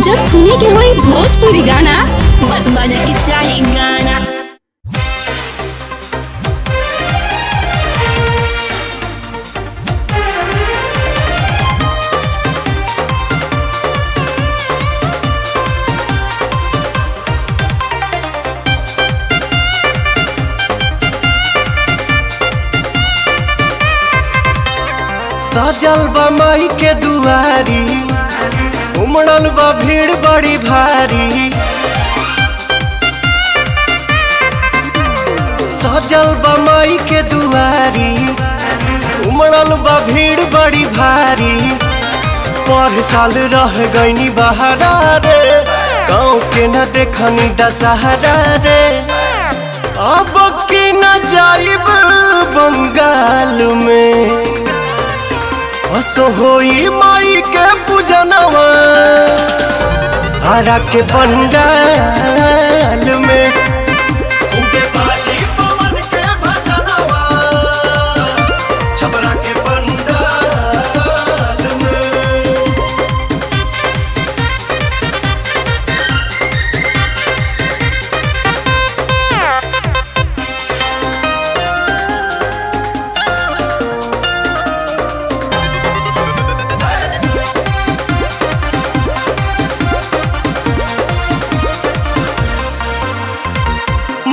जब सुने के होई भोजपुरी गाना बस बजे के चाही गाना। सजल बा माई के दुआरी, उमड़ल बा भीड़ बड़ी भारी। सजल बा माई के दुआरी, उमड़ल बा भीड़ बड़ी भारी। पर साल रह गईनी बहारा रे, गाँव के न देखनी दशहरा रे। अब की न जाइब बंगाल में, असो होई माई के पूजनवा आरा के पंडाल में। खूबे बाजी पवन के भजनवा छपरा के पंडाल में।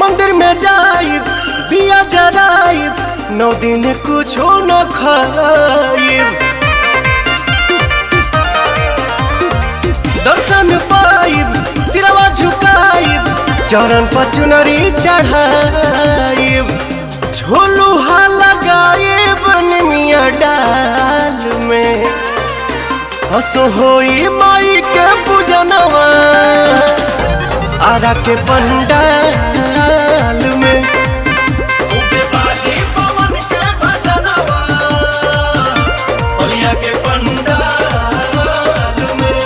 मंदिर में जाइब दिया जराइब, 9 दिन कुछो न खाइब। दर्शन पाइब सिरवा झुकाइब, चरण पर चुनरी चढ़ाइब। झोलुहा लगाइब निमिया डाल में, हसो होई माई के पूजनवा आरा के पंडाल में। खूबे बाजी पवन के भजनवा बलिया के पंडाल में।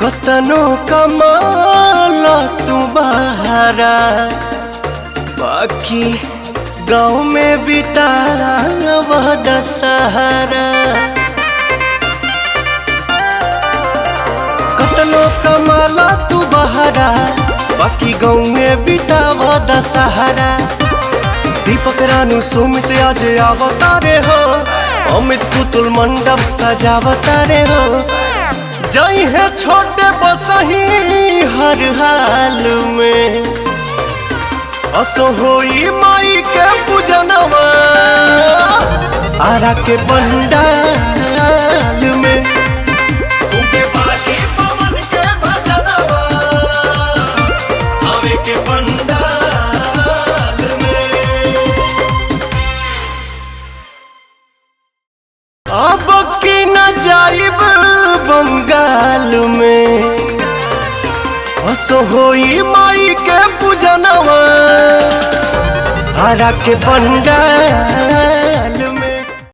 कतनो कमाल तू बहारा, बाकी गाँव में बितारा वह दशहरा। कतनो कमाल तू बहारा, बाकी गाँव में बितावा दशहरा। दीपक रानू सुमित आज आवतारे हो, अमित पुतुल मंडप सजावतारे हो। जई है छोटे बसही हर हाल में, असो होई माई के पूजनवा आरा के पंडाल में। खूबे बाजी पवन के भजनवा आवे के पंडाल में। अब की न जाइब बंगाल में, असो होई माई के पूजनवा आरा के पंडाल